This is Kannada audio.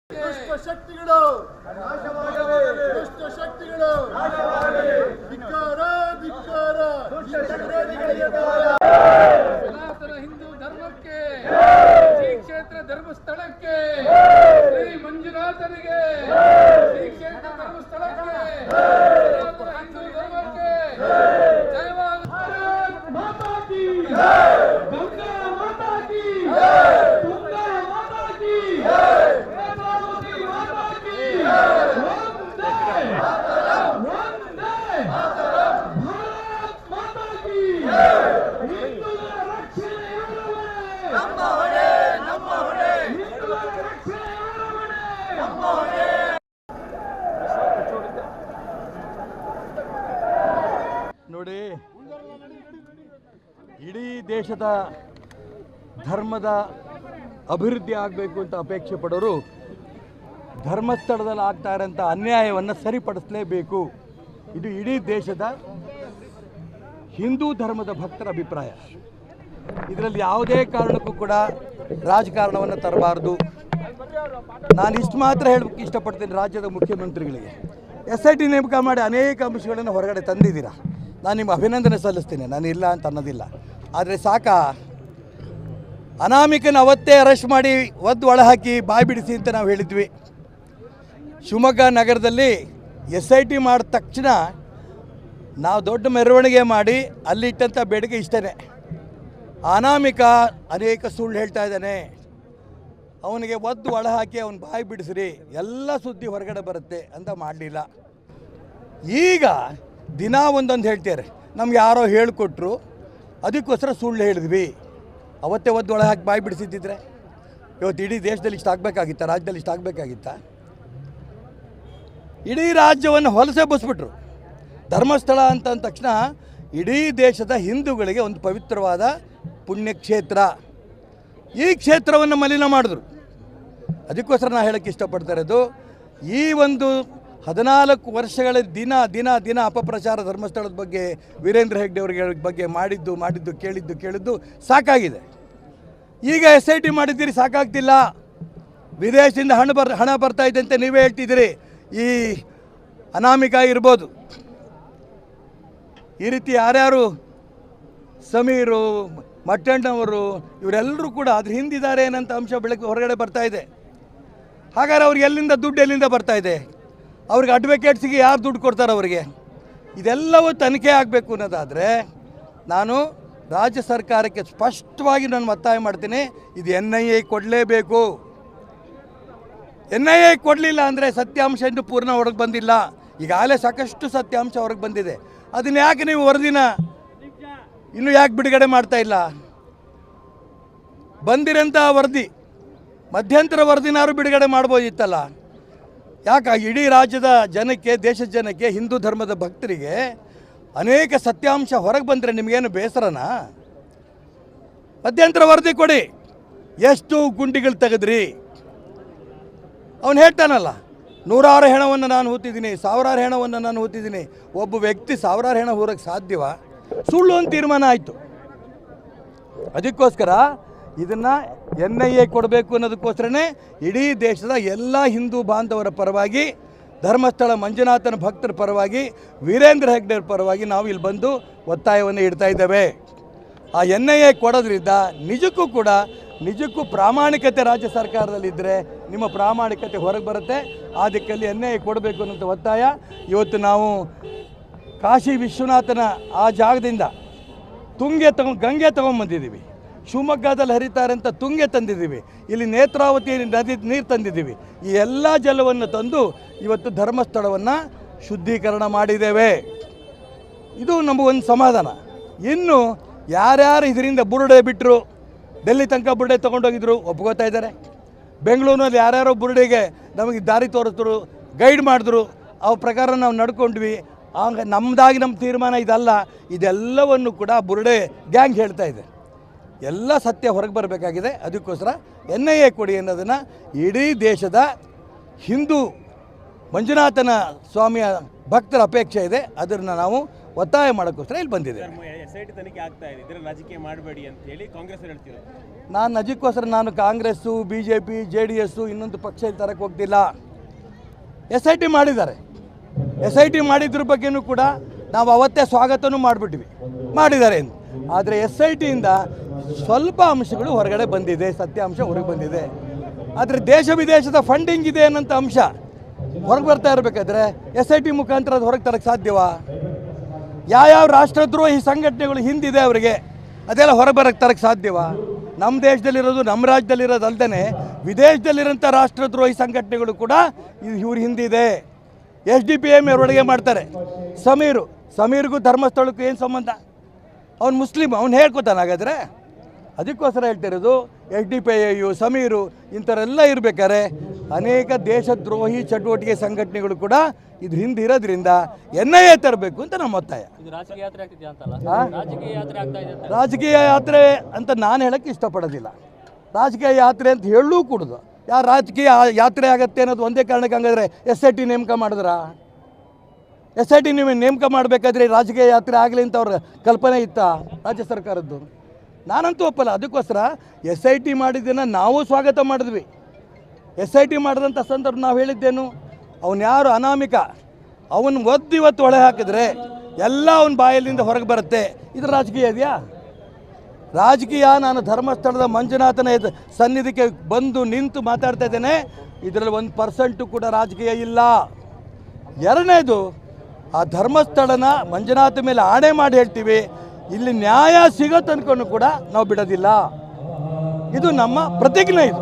ದುಷ್ಟ ಶಕ್ತಿಗಳು ಧಿಕ್ಕಾರ ಧಿಕ್ಕಾರ ಸನಾತನ ಹಿಂದೂ ಧರ್ಮಕ್ಕೆ ಶ್ರೀ ಕ್ಷೇತ್ರ ಧರ್ಮಸ್ಥಳಕ್ಕೆ ಶ್ರೀ ಮಂಜುನಾಥನಿಗೆ ಶ್ರೀ ಕ್ಷೇತ್ರ ಧರ್ಮಸ್ಥಳಕ್ಕೆ ಸನಾತನ ಹಿಂದೂ ಧರ್ಮಕ್ಕೆ ಜಯವಾಗಲಿ. ಭಾರತ್ ಮಾತಾ ಕಿ ಗಂಗಾ ಮಾತಾ ಕಿ ತುಂಗಾ ಮಾತಾ ಕಿ ವೇದಾವತಿ ಮಾತಾ ಕಿ ವಂದೇ ವಂದೇ ಭಾರತ್ ಮಾತಾ ಕಿ. ಹಿಂದೂಗಳ ರಕ್ಷಣೆ ನಮ್ಮ ಹೊಣೆ, ನಮ್ಮ ಹೊಣೆ. ಹಿಂದೂಗಳ ರಕ್ಷಣೆ ನಮ್ಮ ಹೊಣೆ. ನೋಡಿ, ಇಡೀ ದೇಶದ ಧರ್ಮದ ಅಭಿವೃದ್ಧಿ ಆಗಬೇಕು ಅಂತ ಅಪೇಕ್ಷೆ ಪಡೋರು ಧರ್ಮಸ್ಥಳದಲ್ಲಿ ಆಗ್ತಾ ಇರೋಂಥ ಅನ್ಯಾಯವನ್ನು ಸರಿಪಡಿಸಲೇಬೇಕು. ಇದು ಇಡೀ ದೇಶದ ಹಿಂದೂ ಧರ್ಮದ ಭಕ್ತರ ಅಭಿಪ್ರಾಯ. ಇದರಲ್ಲಿ ಯಾವುದೇ ಕಾರಣಕ್ಕೂ ಕೂಡ ರಾಜಕಾರಣವನ್ನು ತರಬಾರ್ದು. ನಾನು ಇಷ್ಟು ಮಾತ್ರ ಹೇಳೋಕ್ಕೆ ಇಷ್ಟಪಡ್ತೀನಿ ರಾಜ್ಯದ ಮುಖ್ಯಮಂತ್ರಿಗಳಿಗೆ. SIT ನೇಮಕ ಮಾಡಿ ಅನೇಕ ಅಂಶಗಳನ್ನು ಹೊರಗಡೆ ತಂದಿದ್ದೀರಾ, ನಾನು ನಿಮ್ಗೆ ಅಭಿನಂದನೆ ಸಲ್ಲಿಸ್ತೀನಿ, ನಾನು ಇಲ್ಲ ಅಂತ ಅನ್ನೋದಿಲ್ಲ. ಆದರೆ ಸಾಕಾ, ಅನಾಮಿಕನ ಅವತ್ತೇ ಅರೆಸ್ಟ್ ಮಾಡಿ ಒದ್ದು ಒಳಹಾಕಿ ಬಾಯಿ ಬಿಡಿಸಿ ಅಂತ ನಾವು ಹೇಳಿದ್ವಿ. ಶಿವಮೊಗ್ಗ ನಗರದಲ್ಲಿ SIT ಮಾಡಿದ ತಕ್ಷಣ ನಾವು ದೊಡ್ಡ ಮೆರವಣಿಗೆ ಮಾಡಿ ಅಲ್ಲಿಟ್ಟಂಥ ಬೇಡಿಕೆ ಇಷ್ಟೇ. ಅನಾಮಿಕ ಅನೇಕ ಸುಳ್ಳು ಹೇಳ್ತಾ ಇದ್ದಾನೆ, ಅವನಿಗೆ ಒದ್ದು ಒಳಹಾಕಿ ಅವನು ಬಾಯಿ ಬಿಡಿಸ್ರಿ, ಎಲ್ಲ ಸುದ್ದಿ ಹೊರಗಡೆ ಬರುತ್ತೆ ಅಂತ ಮಾಡಲಿಲ್ಲ. ಈಗ ದಿನ ಒಂದೊಂದು ಹೇಳ್ತಾರೆ, ನಮ್ಗೆ ಯಾರೋ ಹೇಳಿಕೊಟ್ರು ಅದಕ್ಕೋಸ್ಕರ ಸುಳ್ಳು ಹೇಳಿದ್ವಿ. ಅವತ್ತೇ ಒದ್ದು ಒಳ ಹಾಕಿ ಬಾಯಿ ಬಿಡಿಸಿದ್ದಿದ್ರೆ ಇವತ್ತು ಇಡೀ ದೇಶದಲ್ಲಿ ಇಷ್ಟು ಆಗಬೇಕಾಗಿತ್ತಾ, ರಾಜ್ಯದಲ್ಲಿ ಇಷ್ಟು ಆಗಬೇಕಾಗಿತ್ತಾ? ಇಡೀ ರಾಜ್ಯವನ್ನು ಹೊಲಸೆ ಬಸ್ಬಿಟ್ರು. ಧರ್ಮಸ್ಥಳ ಅಂತ ಅಂದ ತಕ್ಷಣ ಇಡೀ ದೇಶದ ಹಿಂದೂಗಳಿಗೆ ಒಂದು ಪವಿತ್ರವಾದ ಪುಣ್ಯಕ್ಷೇತ್ರ. ಈ ಕ್ಷೇತ್ರವನ್ನು ಮಲಿನ ಮಾಡಿದ್ರು. ಅದಕ್ಕೋಸ್ಕರ ನಾನು ಹೇಳೋಕ್ಕೆ ಇಷ್ಟಪಡ್ತಾ ಇರೋದು, ಈ ಒಂದು 14 ವರ್ಷಗಳ ದಿನ ದಿನ ದಿನ ಅಪಪ್ರಚಾರ ಧರ್ಮಸ್ಥಳದ ಬಗ್ಗೆ, ವೀರೇಂದ್ರ ಹೆಗ್ಡೆ ಅವರಿಗೆ ಬಗ್ಗೆ ಮಾಡಿದ್ದು ಕೇಳಿದ್ದು ಸಾಕಾಗಿದೆ. ಈಗ SIT ಮಾಡಿದ್ದೀರಿ, ಸಾಕಾಗ್ತಿಲ್ಲ. ವಿದೇಶದಿಂದ ಹಣ ಬರ್ತಾ ಇದೆ ಅಂತ ನೀವೇ ಹೇಳ್ತಿದ್ದೀರಿ. ಈ ಅನಾಮಿಕ ಇರ್ಬೋದು, ಈ ರೀತಿ ಯಾರ್ಯಾರು ಸಮೀರು, ಮಟ್ಟಣ್ಣವರು, ಇವರೆಲ್ಲರೂ ಕೂಡ ಅದ್ರ ಹಿಂದಿದ್ದಾರೆ ಏನಂತ ಅಂಶ ಹೊರಗಡೆ ಬರ್ತಾ ಇದೆ. ಹಾಗಾದ್ರೆ ಅವ್ರಿಗೆ ಎಲ್ಲಿಂದ ಬರ್ತಾ ಇದೆ? ಅವ್ರಿಗೆ ಅಡ್ವೊಕೇಟ್ಸಿಗೆ ಯಾರು ದುಡ್ಡು ಕೊಡ್ತಾರೆ ಅವರಿಗೆ? ಇದೆಲ್ಲವೂ ತನಿಖೆ ಆಗಬೇಕು ಅನ್ನೋದಾದರೆ ನಾನು ರಾಜ್ಯ ಸರ್ಕಾರಕ್ಕೆ ಸ್ಪಷ್ಟವಾಗಿ ನಾನು ಒತ್ತಾಯ ಮಾಡ್ತೀನಿ, ಇದು NIA ಕೊಡಲೇಬೇಕು. NIA ಕೊಡಲಿಲ್ಲ ಅಂದರೆ ಸತ್ಯಾಂಶ ಇನ್ನೂ ಪೂರ್ಣ ಹೊರಗೆ ಬಂದಿಲ್ಲ. ಈಗಾಗಲೇ ಸಾಕಷ್ಟು ಸತ್ಯಾಂಶ ಹೊರಗೆ ಬಂದಿದೆ. ಅದನ್ನ ಯಾಕೆ ನೀವು ವರದಿನ ಇನ್ನೂ ಯಾಕೆ ಬಿಡುಗಡೆ ಮಾಡ್ತಾ ಇಲ್ಲ? ಬಂದಿರೋಂಥ ವರದಿ, ಮಧ್ಯಂತರ ವರದಿನಾರು ಬಿಡುಗಡೆ ಮಾಡ್ಬೋದಿತ್ತಲ್ಲ. ಯಾಕೆ ಇಡೀ ರಾಜ್ಯದ ಜನಕ್ಕೆ, ದೇಶದ ಜನಕ್ಕೆ, ಹಿಂದೂ ಧರ್ಮದ ಭಕ್ತರಿಗೆ ಅನೇಕ ಸತ್ಯಾಂಶ ಹೊರಗೆ ಬಂದರೆ ನಿಮಗೇನು ಬೇಸರನಾ? ಮಧ್ಯಂತರ ವರದಿ ಕೊಡಿ. ಎಷ್ಟು ಗುಂಡಿಗಳು ತೆಗೆದ್ರಿ? ಅವನು ಹೇಳ್ತಾನಲ್ಲ, ನೂರಾರು ಹೆಣವನ್ನು ನಾನು ಹೂತಿದ್ದೀನಿ, ಸಾವಿರಾರು ಹೆಣವನ್ನು ನಾನು ಹೂತಿದ್ದೀನಿ. ಒಬ್ಬ ವ್ಯಕ್ತಿ ಸಾವಿರಾರು ಹೆಣ ಹೂರಕ್ಕೆ ಸಾಧ್ಯವಾ? ಸುಳ್ಳು ಅಂತ ತೀರ್ಮಾನ ಆಯಿತು. ಅದಕ್ಕೋಸ್ಕರ ಇದನ್ನು NIA ಕೊಡಬೇಕು ಅನ್ನೋದಕ್ಕೋಸ್ಕರನೇ ಇಡೀ ದೇಶದ ಎಲ್ಲ ಹಿಂದೂ ಬಾಂಧವರ ಪರವಾಗಿ, ಧರ್ಮಸ್ಥಳ ಮಂಜುನಾಥನ ಭಕ್ತರ ಪರವಾಗಿ, ವೀರೇಂದ್ರ ಹೆಗ್ಡೆಯರ ಪರವಾಗಿ ನಾವು ಇಲ್ಲಿ ಬಂದು ಒತ್ತಾಯವನ್ನು ಇಡ್ತಾ ಇದ್ದೇವೆ. ಆ NIA ಕೊಡೋದ್ರಿಂದ ನಿಜಕ್ಕೂ ಪ್ರಾಮಾಣಿಕತೆ ರಾಜ್ಯ ಸರ್ಕಾರದಲ್ಲಿದ್ದರೆ ನಿಮ್ಮ ಪ್ರಾಮಾಣಿಕತೆ ಹೊರಗೆ ಬರುತ್ತೆ. ಆ ದಿಕ್ಕಲ್ಲಿ NIA ಕೊಡಬೇಕು ಅನ್ನೋಂಥ ಒತ್ತಾಯ ಇವತ್ತು ನಾವು ಕಾಶಿ ವಿಶ್ವನಾಥನ ಆ ಜಾಗದಿಂದ ಗಂಗೆ ತೊಗೊಂಬಂದಿದ್ದೀವಿ. ಶಿವಮೊಗ್ಗದಲ್ಲಿ ಹರಿತಾರಂಥ ತುಂಗೆ ತಂದಿದ್ದೀವಿ. ಇಲ್ಲಿ ನೇತ್ರಾವತಿ ನದಿ ನೀರು ತಂದಿದ್ದೀವಿ. ಈ ಎಲ್ಲ ಜಲವನ್ನು ತಂದು ಇವತ್ತು ಧರ್ಮಸ್ಥಳವನ್ನು ಶುದ್ಧೀಕರಣ ಮಾಡಿದ್ದೇವೆ. ಇದು ನಮಗೊಂದು ಸಮಾಧಾನ. ಇನ್ನು ಯಾರ್ಯಾರು ಇದರಿಂದ ಬುರುಡೆ ಬಿಟ್ಟರು, ಡೆಲ್ಲಿ ತನಕ ಬುರುಡೆ ತೊಗೊಂಡೋಗಿದ್ರು ಒಪ್ಕೋತಾ ಇದ್ದಾರೆ. ಬೆಂಗಳೂರಿನಲ್ಲಿ ಯಾರ್ಯಾರೋ ಬುರುಡೆಗೆ ನಮಗೆ ದಾರಿ ತೋರಿಸಿದ್ರು, ಗೈಡ್ ಮಾಡಿದ್ರು, ಅವ್ರ ಪ್ರಕಾರ ನಾವು ನಡ್ಕೊಂಡ್ವಿ. ಆಗ ನಮ್ಮ ತೀರ್ಮಾನ ಇದಲ್ಲ. ಇದೆಲ್ಲವನ್ನು ಕೂಡ ಬುರುಡೆ ಗ್ಯಾಂಗ್ ಹೇಳ್ತಾ ಇದೆ. ಎಲ್ಲ ಸತ್ಯ ಹೊರಗೆ ಬರಬೇಕಾಗಿದೆ. ಅದಕ್ಕೋಸ್ಕರ NIA ಕೊಡಿ ಅನ್ನೋದನ್ನು ಇಡೀ ದೇಶದ ಹಿಂದೂ ಮಂಜುನಾಥನ ಸ್ವಾಮಿಯ ಭಕ್ತರ ಅಪೇಕ್ಷೆ ಇದೆ. ಅದನ್ನು ನಾವು ಒತ್ತಾಯ ಮಾಡೋಕ್ಕೋಸ್ಕರ ಇಲ್ಲಿ ಬಂದಿದೆ. SIT ತನಿಖೆ ಆಗ್ತಾ ಇದೆ, ಇದರ ರಾಜಕೀಯ ಮಾಡಬೇಡಿ ಅಂತ ಹೇಳಿ ಕಾಂಗ್ರೆಸ್ ಹೇಳ್ತಿರೋದು. ನಾನು ಅದಕ್ಕೋಸ್ಕರ ನಾನು ಕಾಂಗ್ರೆಸ್ಸು BJP JDS ಇನ್ನೊಂದು ಪಕ್ಷ ಇಲ್ಲಿ ತರಕ್ಕೆ ಹೋಗ್ತಿಲ್ಲ. SIT ಮಾಡಿದ್ದಾರೆ. SIT ಮಾಡಿದ್ರ ಬಗ್ಗೆನೂ ಕೂಡ ನಾವು ಅವತ್ತೇ ಸ್ವಾಗತನೂ ಮಾಡಿದ್ದಾರೆ. ಆದರೆ SITಯಿಂದ ಸ್ವಲ್ಪ ಅಂಶಗಳು ಹೊರಗಡೆ ಬಂದಿದೆ, ಸತ್ಯಾಂಶ ಹೊರಗೆ ಬಂದಿದೆ. ಆದರೆ ದೇಶ ವಿದೇಶದ ಫಂಡಿಂಗ್ ಇದೆ ಅನ್ನೋಂಥ ಅಂಶ ಹೊರಗೆ ಬರ್ತಾ ಇರಬೇಕಾದ್ರೆ SIT ಮುಖಾಂತರ ಅದು ಹೊರಗೆ ತರಕ್ಕೆ ಸಾಧ್ಯವಾ? ಯಾವ ರಾಷ್ಟ್ರದ್ರೋಹಿ ಸಂಘಟನೆಗಳು ಹಿಂದಿದೆ ಅವರಿಗೆ, ಅದೆಲ್ಲ ಹೊರಗೆ ಬರೋಕ್ಕೆ ತರಕ್ಕೆ ಸಾಧ್ಯವಾ? ನಮ್ಮ ದೇಶದಲ್ಲಿರೋದು, ನಮ್ಮ ರಾಜ್ಯದಲ್ಲಿರೋದು ಅಲ್ಲದೆ ವಿದೇಶದಲ್ಲಿರೋಂಥ ರಾಷ್ಟ್ರದ್ರೋಹಿ ಸಂಘಟನೆಗಳು ಕೂಡ ಇವ್ರ ಹಿಂದಿದೆ. SDPM ಅವರೊಳಗೆ ಮಾಡ್ತಾರೆ. ಸಮೀರ್ಗೂ ಧರ್ಮಸ್ಥಳಕ್ಕೂ ಏನು ಸಂಬಂಧ? ಅವ್ನು ಮುಸ್ಲಿಮ್, ಅವ್ನು ಹೇಳ್ಕೊತಾನೆ. ಹಾಗಾದರೆ ಅದಕ್ಕೋಸ್ಕರ ಹೇಳ್ತಿರೋದು SDPI ಸಮೀರು ಇಂಥವರೆಲ್ಲ ಇರಬೇಕಾದ್ರೆ ಅನೇಕ ದೇಶದ್ರೋಹಿ ಚಟುವಟಿಕೆ ಸಂಘಟನೆಗಳು ಕೂಡ ಇದು ಹಿಂದೆ ಇರೋದ್ರಿಂದ NIA ತರಬೇಕು ಅಂತ ನಮ್ಮ ಒತ್ತಾಯ. ರಾಜಕೀಯ ಯಾತ್ರೆ ಅಂತ ನಾನು ಹೇಳೋಕ್ಕೆ ಇಷ್ಟಪಡೋದಿಲ್ಲ. ರಾಜಕೀಯ ಯಾತ್ರೆ ಅಂತ ಹೇಳೂ ಕೂಡುದು. ಯಾರು ರಾಜಕೀಯ ಯಾತ್ರೆ ಆಗತ್ತೆ ಅನ್ನೋದು ಒಂದೇ ಕಾರಣಕ್ಕೆ ಹಂಗಾದ್ರೆ SIT ನೇಮಕ ಮಾಡಿದ್ರ? SIT ನೀವು ನೇಮಕ ಮಾಡಬೇಕಾದ್ರೆ ರಾಜಕೀಯ ಯಾತ್ರೆ ಆಗಲಿ ಅಂತ ಅವ್ರ ಕಲ್ಪನೆ ಇತ್ತಾ ರಾಜ್ಯ ಸರ್ಕಾರದ್ದು? ನಾನಂತೂ ಒಪ್ಪಲ್ಲ. ಅದಕ್ಕೋಸ್ಕರ SIT ಮಾಡಿದ್ದನ್ನು ನಾವು ಸ್ವಾಗತ ಮಾಡಿದ್ವಿ. SIT ಮಾಡಿದಂಥ ಸಂದರ್ಭ ನಾವು ಹೇಳಿದ್ದೇನು, ಅವನು ಯಾರು ಅನಾಮಿಕ, ಅವನು ಇವತ್ತು ಒಳೆ ಹಾಕಿದ್ರೆ ಎಲ್ಲ ಅವನ ಬಾಯಲ್ಲಿಂದ ಹೊರಗೆ ಬರುತ್ತೆ. ಇದು ರಾಜಕೀಯ ಇದೆಯಾ? ರಾಜಕೀಯ ನಾನು ಧರ್ಮಸ್ಥಳದ ಮಂಜುನಾಥನ ಸನ್ನಿಧಿಗೆ ಬಂದು ನಿಂತು ಮಾತಾಡ್ತಾ ಇದ್ದೇನೆ. ಇದರಲ್ಲಿ 1% ಕೂಡ ರಾಜಕೀಯ ಇಲ್ಲ. ಎರಡನೇದು, ಆ ಧರ್ಮಸ್ಥಳನ ಮಂಜುನಾಥ ಮೇಲೆ ಆಣೆ ಮಾಡಿ ಹೇಳ್ತೀವಿ, ಇಲ್ಲಿ ನ್ಯಾಯ ಸಿಗೋ ತನಕ ಕೂಡ ನಾವು ಬಿಡೋದಿಲ್ಲ. ಇದು ನಮ್ಮ ಪ್ರತಿಜ್ಞೆ. ಇದು